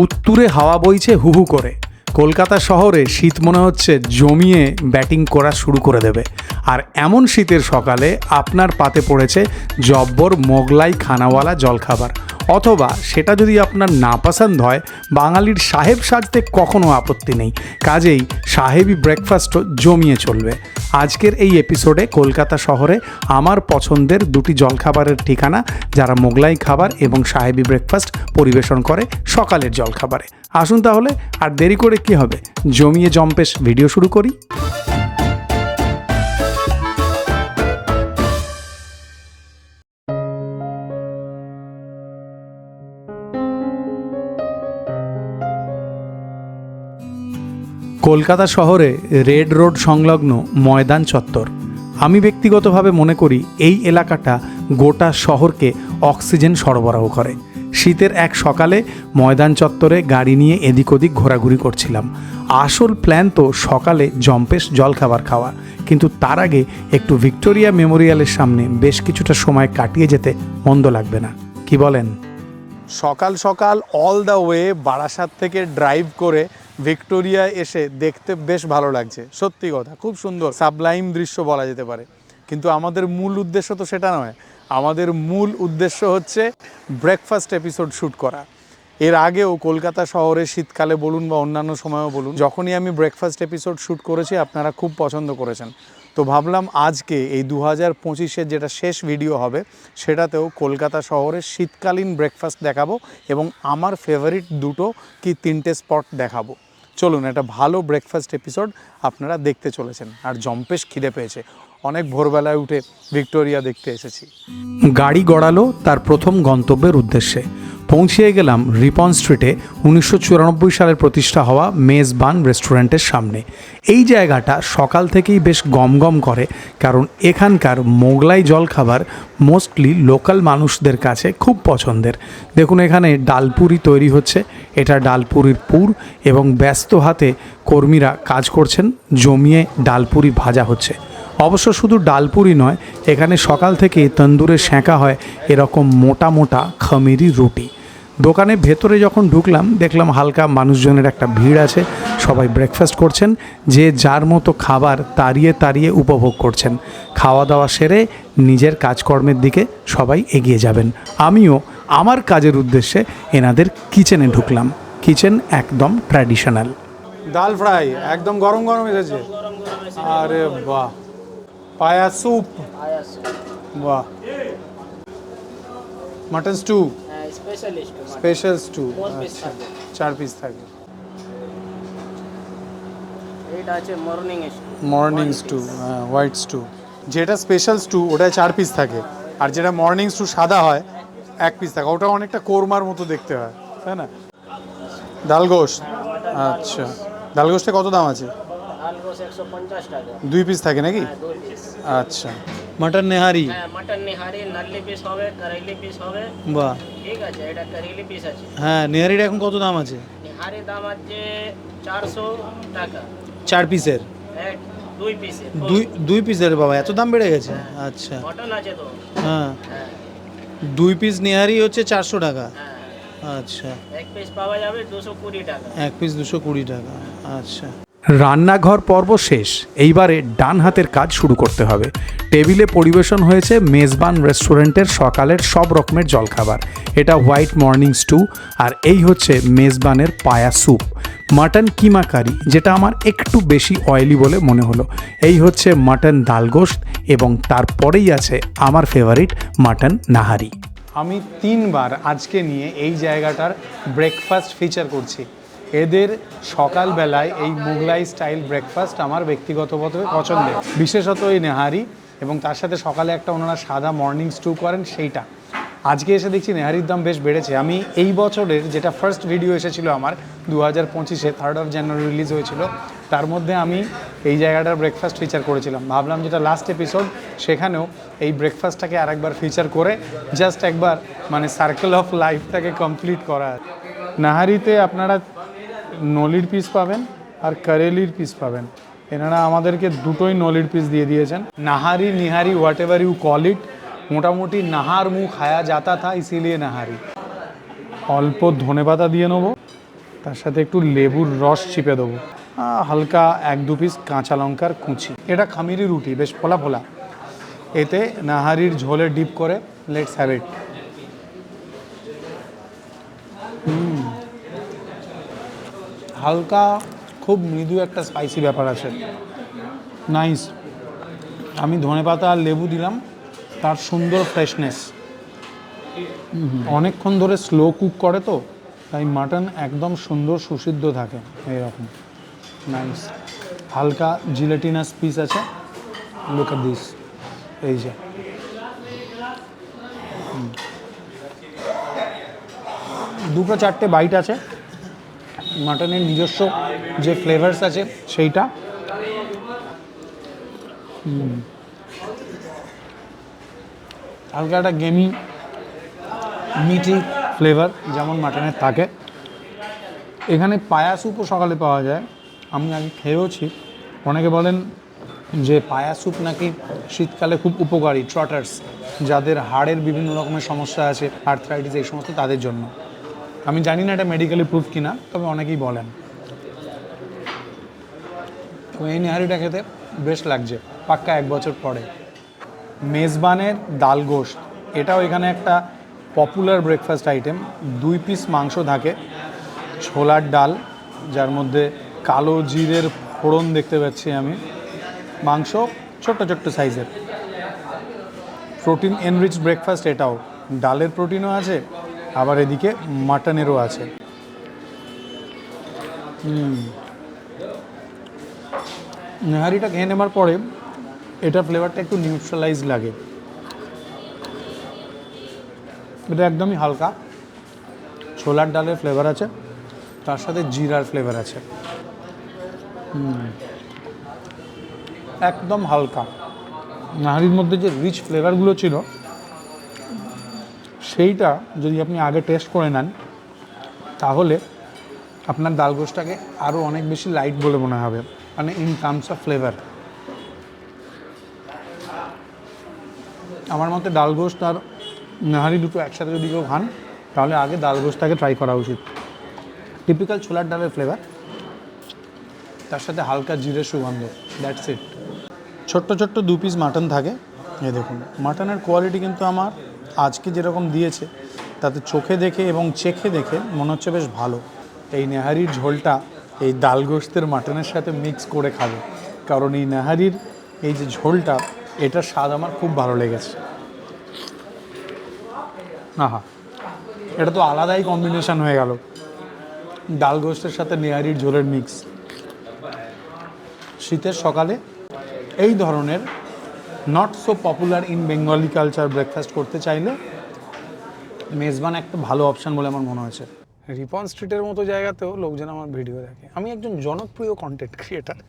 উত্তুরে হাওয়া বইছে হুহু করে। কলকাতা শহরে শীত মনে হচ্ছে জমিয়ে ব্যাটিং করা শুরু করে দেবে। আর এমন শীতের সকালে আপনার পাতে পড়েছে জব্বর মোগলাই খানাওয়ালা জলখাবার, অথবা সেটা যদি আপনার না পছন্দ হয়, বাঙালির সাহেব সাজতে কখনো আপত্তি নেই। কাজেই সাহেবি ব্রেকফাস্টও জমিয়ে চলবে। আজকের এই এপিসোডে কলকাতা শহরে আমার পছন্দের দুটি জলখাবারের ঠিকানা, যারা মোগলাই খাবার এবং সাহেবি ব্রেকফাস্ট পরিবেশন করে সকালের জলখাবারে। আসুন তাহলে আর দেরি করে কি হবে, জমিয়ে জম্পেশ ভিডিও শুরু করি। কলকাতা শহরে রেড রোড সংলগ্ন ময়দান চত্বর। আমি ব্যক্তিগতভাবে মনে করি এই এলাকাটা গোটা শহরকে অক্সিজেন সরবরাহ করে। শীতের এক সকালে ময়দান চত্বরে গাড়ি নিয়ে এদিক ওদিক ঘোরাঘুরি করছিলাম। আসল প্ল্যান তো সকালে জম্পেশ জলখাবার খাওয়া, কিন্তু তার আগে একটু ভিক্টোরিয়া মেমোরিয়ালের সামনে বেশ কিছুটা সময় কাটিয়ে যেতে মন্দ লাগবে না, কি বলেন? সকাল সকাল অল দ্য ওয়ে বারাসাত থেকে ড্রাইভ করে ভিক্টোরিয়া এসে দেখতে বেশ ভালো লাগছে। সত্যি কথা, খুব সুন্দর সাবলাইম দৃশ্য বলা যেতে পারে। কিন্তু আমাদের মূল উদ্দেশ্য তো সেটা নয়। আমাদের মূল উদ্দেশ্য হচ্ছে ব্রেকফাস্ট এপিসোড শ্যুট করা। এর আগেও কলকাতা শহরে শীতকালে বলুন বা অন্যান্য সময়ও বলুন, যখনই আমি ব্রেকফাস্ট এপিসোড শ্যুট করেছি আপনারা খুব পছন্দ করেছেন। তো ভাবলাম আজকে এই 2025-এর যেটা শেষ ভিডিও হবে সেটাতেও কলকাতা শহরের শীতকালীন ব্রেকফাস্ট দেখাবো এবং আমার ফেভারিট দুটো কি তিনটে স্পট দেখাবো। চলুন, একটা ভালো ব্রেকফাস্ট এপিসোড আপনারা দেখতে চলেছেন। আর জম্পেশ খিদে পেয়েছে, অনেক ভোরবেলায় উঠে ভিক্টোরিয়া দেখতে এসেছি। গাড়ি গড়ালো তার প্রথম গন্তব্যের উদ্দেশ্যে। পৌঁছিয়ে গেলাম রিপন স্ট্রিটে 1994 সালের প্রতিষ্ঠা হওয়া মেজবান রেস্টুরেন্টের সামনে। এই জায়গাটা সকাল থেকেই বেশ গমগম করে, কারণ এখানকার মোগলাই জলখাবার মোস্টলি লোকাল মানুষদের কাছে খুব পছন্দের। দেখুন, এখানে ডালপুরি তৈরি হচ্ছে। এটা ডালপুরির পুর এবং ব্যস্ত হাতে কর্মীরা কাজ করছেন, জমিয়ে ডালপুরি ভাজা হচ্ছে। অবশ্য শুধু ডালপুরি নয়, এখানে সকাল থেকে তন্দুরে সেঁকা হয় এরকম মোটা মোটা খমিরি রুটি। দোকানে ভেতরে যখন ঢুকলাম দেখলাম হালকা মানুষজনের একটা ভিড় আছে। সবাই ব্রেকফাস্ট করছেন, যে যার মতো খাবার তাড়িয়ে তাড়িয়ে উপভোগ করছেন। খাওয়া দাওয়া সেরে নিজের কাজকর্মের দিকে সবাই এগিয়ে যাবেন। আমিও আমার কাজের উদ্দেশ্যে এনাদের কিচেনে ঢুকলাম। কিচেন একদম ট্র্যাডিশনাল। ডাল ফ্রাই একদম গরম গরম এসেছে। আরে বাহ, পায়া স্যুপ, বাহ। মাটন স্টু, স্পেশাল স্টু, আচ্ছা, 4 পিস থাকে। এটা আছে মর্নিং স্টু, হোয়াইট স্টু। যেটা স্পেশাল স্টু ওটা 4 পিস থাকে, আর যেটা মর্নিং স্টু সাদা হয় 1 পিস থাকে। ওটা অনেকটা কোরমার মতো দেখতে হয়, তাই না? ডাল গোশত, আচ্ছা। ডাল গোশতে কত দাম আছে? ডাল গোশ 150 টাকা। 2 পিস থাকে নাকি? 2 পিস। আচ্ছা। মটন নেহারি, হ্যাঁ, মটন নেহারি নাল্লি পিস হবে, করাইলি পিস হবে। বাহ। ঠিক আছে, এটা করাইলি পিস আছে। হ্যাঁ, নেহারির এখন কত দাম আছে? নেহারি দাম আছে 400 টাকা। 4 পিসের? এক 2 পিসের। 2 পিসের? বাবা, এত দাম বেড়ে গেছে। আচ্ছা, মটন আছে তো। হ্যাঁ। হ্যাঁ 2 পিস নেহারি হচ্ছে 400 টাকা। হ্যাঁ। আচ্ছা, এক পিস পাওয়া যাবে 220 টাকা। 1 পিস 220 টাকা। আচ্ছা। রান্নাঘর পর্ব শেষ, এইবারে ডান হাতের কাজ শুরু করতে হবে। টেবিলে পরিবেশন হয়েছে মেজবান রেস্টুরেন্টের সকালের সব রকমের জলখাবার। এটা হোয়াইট মর্নিং স্টু, আর এই হচ্ছে মেজবানের পায়া স্যুপ। মাটন কিমা কারি, যেটা আমার একটু বেশি অয়েলি বলে মনে হলো। এই হচ্ছে মাটন ডাল গোশত, এবং তারপরেই আছে আমার ফেভারিট মাটন নাহারি। আমি 3 বার আজকে নিয়ে এই জায়গাটার ব্রেকফাস্ট ফিচার করছি। এদের সকালবেলায় এই মোগলাই স্টাইল ব্রেকফাস্ট আমার ব্যক্তিগতভাবে পছন্দের, বিশেষত এই নেহারি, এবং তার সাথে সকালে একটা ওনারা সাদা মর্নিং স্টু করেন সেইটা। আজকে এসে দেখছি নেহারির দাম বেশ বেড়েছে। আমি এই বছরের যেটা ফার্স্ট ভিডিও এসেছিলো আমার 2025-এ 3rd of January রিলিজ হয়েছিল, তার মধ্যে আমি এই জায়গাটার ব্রেকফাস্ট ফিচার করেছিলাম। ভাবলাম যেটা লাস্ট এপিসোড, সেখানেও এই ব্রেকফাস্টটাকে আরেকবার ফিচার করে জাস্ট একবার মানে সার্কেল অফ লাইফটাকে কমপ্লিট করা। নাহারিতে আপনারা নলির পিস পাবেন আর করেলির পিস পাবেন। এনারা আমাদেরকে দুটোই নলির পিস দিয়ে দিয়েছেন। Nahari nihari whatever you call it, মোটামুটি নাহার মুখ খায়া যাতা থা, ইসিলিয়ে নাহারি। অল্প ধনেপাতা দিয়ে নেবো, তার সাথে একটু লেবুর রস চিপে দেবো, হালকা 1-2 পিস কাঁচা লঙ্কার কুচি। এটা খামিরি রুটি, বেশ ফোলা ফোলা। এতে নাহারির ঝোলে ডিপ করে লেটস হ্যাভ ইট। হালকা খুব মৃদু একটা স্পাইসি ব্যাপার আছে, নাইস। আমি ধনেপাতা আর লেবু দিলাম, তার সুন্দর ফ্রেশনেস। অনেকক্ষণ ধরে স্লো কুক করে তো, তাই মাটন একদম সুন্দর সুসিদ্ধ থাকে এইরকম, নাইস। হালকা জিলেটিনাস পিস আছে, লুক এট দিস, এই যে দুটো চারটে বাইট আছে, মাটনের নিজস্ব যে ফ্লেভারস আছে সেইটা। হালকা একটা গেমি মিঠি ফ্লেভার যেমন মাটনের থাকে। এখানে পায়া স্যুপও সকালে পাওয়া যায়, আমি আগে খেয়েওছি। অনেকে বলেন যে পায়া স্যুপ নাকি শীতকালে খুব উপকারী ট্রটার্স, যাদের হাড়ের বিভিন্ন রকমের সমস্যা আছে, আর্থ্রাইটিস, এই সমস্ত তাদের জন্য। আমি জানি না এটা মেডিকেলি প্রুফ কিনা, তবে অনেকেই বলেন। তো এই নেহারিটা খেতে বেশ লাগছে, পাক্কা 1 বছর পরে। মেজবানের ডাল গোশত, এটাও এখানে একটা পপুলার ব্রেকফাস্ট আইটেম। 2 পিস মাংস থাকে, ছোলার ডাল যার মধ্যে কালো জিরের ফোড়ন দেখতে পাচ্ছি আমি, মাংস ছোট্ট ছোট্ট সাইজের। প্রোটিন এনরিচ ব্রেকফাস্ট এটাও, ডালের প্রোটিনও আছে, আবার এদিকে মাটনেরও আছে। নেহারিটা খেয়ে নেবার পরে এটার ফ্লেভারটা একটু নিউট্রালাইজ লাগে। এটা একদমই হালকা, ছোলার ডালের ফ্লেভার আছে, তার সাথে জিরার ফ্লেভার আছে, একদম হালকা। নাহারির মধ্যে যে রিচ ফ্লেভারগুলো ছিল সেইটা যদি আপনি আগে টেস্ট করে নেন, তাহলে আপনার ডাল গোশটাকে আরও অনেক বেশি লাইট বলে মনে হবে, মানে ইন টার্মস অফ ফ্লেভার। আমার মতে ডাল গোশত আর নাহারি দুটো একসাথে যদি কেউ খান, তাহলে আগে ডাল গোশটাকে ট্রাই করা উচিত। টিপিক্যাল ছোলার ডালের ফ্লেভার, তার সাথে হালকা জিরের সুগন্ধ, দ্যাটস ইট। ছোট্ট ছোট্ট 2 পিস মাটন থাকে। এই দেখুন, মাটনের কোয়ালিটি কিন্তু আমার আজকে যেরকম দিয়েছে, তাতে চোখে দেখে এবং চেখে দেখে মনে হচ্ছে বেশ ভালো। এই নেহারির ঝোলটা এই ডাল গোশতের মাটনের সাথে মিক্স করে খাবে, কারণ এই নেহারির এই যে ঝোলটা, এটার স্বাদ আমার খুব ভালো লেগেছে। আহা, এটা তো আলাদাই কম্বিনেশন হয়ে গেল, ডাল গোশতের সাথে নেহারির ঝোলের মিক্স। শীতের সকালে এই ধরনের not so popular in Bengali culture breakfast করতে চাইলে মেজবান একটা ভালো অপশান বলে আমার মনে হয়েছে। রিপন স্ট্রিটের মতো জায়গাতেও লোকজন আমার ভিডিও দেখে। আমি একজন জনপ্রিয় কন্টেন্ট ক্রিয়েটার,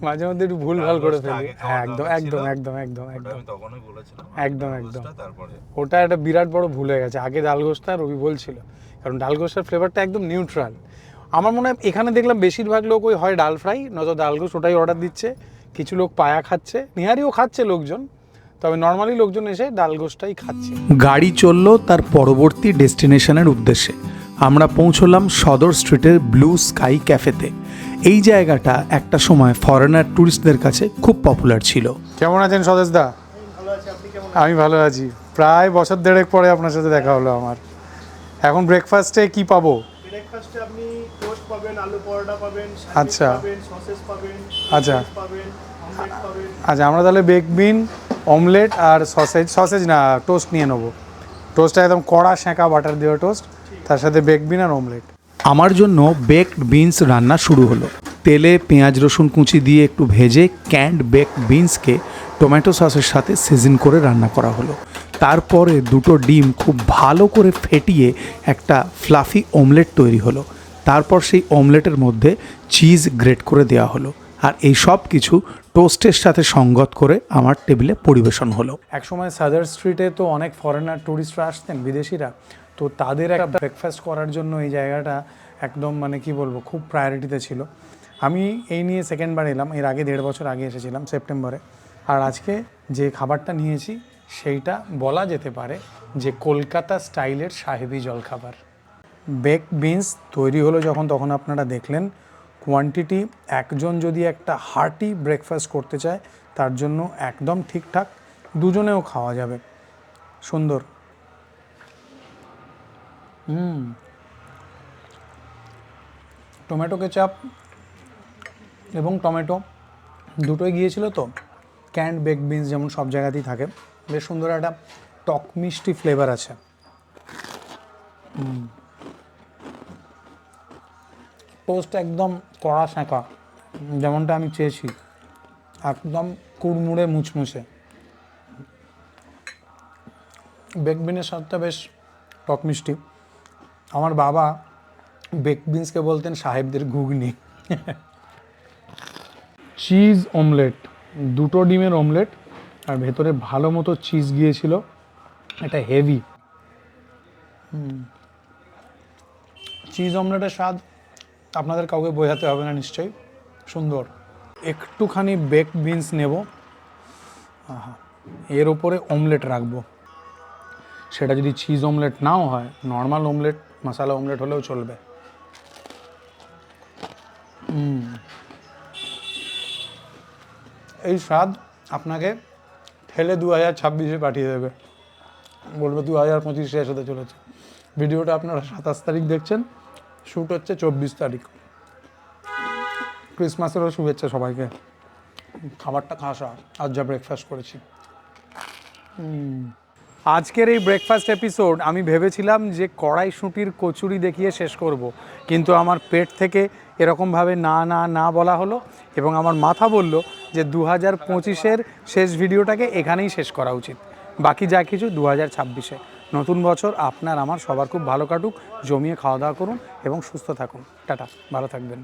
মাঝে মধ্যে একটু ভুল ভাল করে ফেলি। হ্যাঁ, একদম একদম একদম একদম একদম একদম একদম, ওটা একটা বিরাট বড় ভুল হয়ে গেছে। আগে ডাল গোশটা রবি বলছিল, কারণ ডাল গোশটার ফ্লেভারটা একদম নিউট্রাল। আমার মনে হয় এখানে দেখলাম বেশিরভাগ লোক ওই হয় ডাল ফ্রাই নয়তো ডাল গোশত, ওটাই অর্ডার দিচ্ছে। কিছু লোক পায়া খাচ্ছে, নিহারিও খাচ্ছে লোকজন, তবে নর্মালি লোকজন এসে ডাল গোশটাই খাচ্ছে। গাড়ি চলল তার পরবর্তী ডেস্টিনেশনের উদ্দেশ্যে। আমরা পৌঁছলাম সদর স্ট্রিটের ব্লু স্কাই ক্যাফেতে। এই জায়গাটা একটা সময় ফরেনার ট্যুরিস্টদের কাছে খুব পপুলার ছিল। কেমন আছেন স্বদেশ দা? আমি ভালো আছি। প্রায় বছর দেড়েক পরে আপনার সাথে দেখা হলো আমার। এখন ব্রেকফাস্টে কি পাবো? ব্রেকফাস্টে আপনি টোস্ট পাবেন, আলু পরোটা পাবেন, আচ্ছা পাবেন, সসেস পাবেন, আচ্ছা পাবেন, অমলেট পাবেন। আচ্ছা, আমরা তাহলে বেক বিন, অমলেট আর সসেজ না টোস্ট নিয়ে নেবো। টোস্টটা একদম কড়া সেঁকা বাটার দেওয়া টোস্ট, তার সাথে বেক বিন আর অমলেট। আমার জন্য বেকড বিনস রান্না শুরু হলো। তেলে পেঁয়াজ রসুন কুচি দিয়ে একটু ভেজে ক্যান্ড বেকড বিনসকে টমেটো সসের সাথে সিজন করে রান্না করা হলো। তারপরে 2টো ডিম খুব ভালো করে ফেটিয়ে একটা ফ্লাফি অমলেট তৈরি হলো। তারপর সেই অমলেটের মধ্যে চিজ গ্রেট করে দেওয়া হলো, আর এই সব কিছু টোস্টের সাথে সঙ্গত করে আমার টেবিলে পরিবেশন হলো। একসময় সাদার স্ট্রিটে তো অনেক ফরেনার ট্যুরিস্টরা আসতেন, বিদেশিরা, তো তাদের একটা ব্রেকফাস্ট করার জন্য এই জায়গাটা একদম মানে কি বলবো, খুব প্রায়োরিটিতে ছিল। আমি এই নিয়ে সেকেন্ডবার এলাম, এর আগে 1.5 বছর আগে এসেছিলাম সেপ্টেম্বরে। আর আজকে যে খাবারটা নিয়েছি সেইটা বলা যেতে পারে যে কলকাতা স্টাইলের সাহেবি জলখাবার। বেক বিনস তৈরি হলো যখন, তখন আপনারা দেখলেন কোয়ান্টিটি একজন যদি একটা হার্টি ব্রেকফাস্ট করতে চায় তার জন্য একদম ঠিকঠাক, দুজনেও খাওয়া যাবে। সুন্দর। টমেটো কেচাপ এবং টমেটো দুটোই গিয়েছিল তো, ক্যান্ড বেক বিনস যেমন সব জায়গাতেই থাকে, বেশ সুন্দর একটা টক মিষ্টি ফ্লেভার আছে। টোস্ট একদম কড়া শাঁকা, যেমনটা আমি চেয়েছি, একদম কুড়মুড়ে মুচমুচে। বেক বিনের স্বাদটা বেশ টক মিষ্টি। আমার বাবা বেক বিনসকে বলতেন সাহেবদের ঘুগনি। চিজ অমলেট, দুটো ডিমের অমলেট আর ভেতরে ভালো মতো চিজ গিয়েছিল, এটা হেভি। চিজ অমলেটের স্বাদ আপনাদের কাউকে বোঝাতে হবে না নিশ্চয়ই, সুন্দর। একটুখানি বেক বিনস নেব, এর ওপরে অমলেট রাখবো। সেটা যদি চিজ অমলেট নাও হয়, নর্মাল অমলেট, মশালা অমলেট হলেও চলবে। এই স্বাদ আপনাকে ঠেলে 2026-এ পাঠিয়ে দেবে, বলবে 2025 শেষ হতে চলেছে। ভিডিওটা আপনারা 27 তারিখ দেখছেন, শ্যুট হচ্ছে 24 তারিখ। ক্রিসমাসেরও শুভেচ্ছা সবাইকে। খাবারটা খাসা, আজ যা ব্রেকফাস্ট করেছি। আজকের এই ব্রেকফাস্ট এপিসোড আমি ভেবেছিলাম যে কড়াইশুঁটির কচুরি দেখিয়ে শেষ করব, কিন্তু আমার পেট থেকে এরকমভাবে না না না বলা হলো এবং আমার মাথা বলল যে 2025-এর শেষ ভিডিওটাকে এখানেই শেষ করা উচিত। বাকি যা কিছু 2026-এ। নতুন বছর আপনার আমার সবার খুব ভালো কাটুক, জমিয়ে খাওয়া দাওয়া করুন এবং সুস্থ থাকুন। টাটা, ভালো থাকবেন।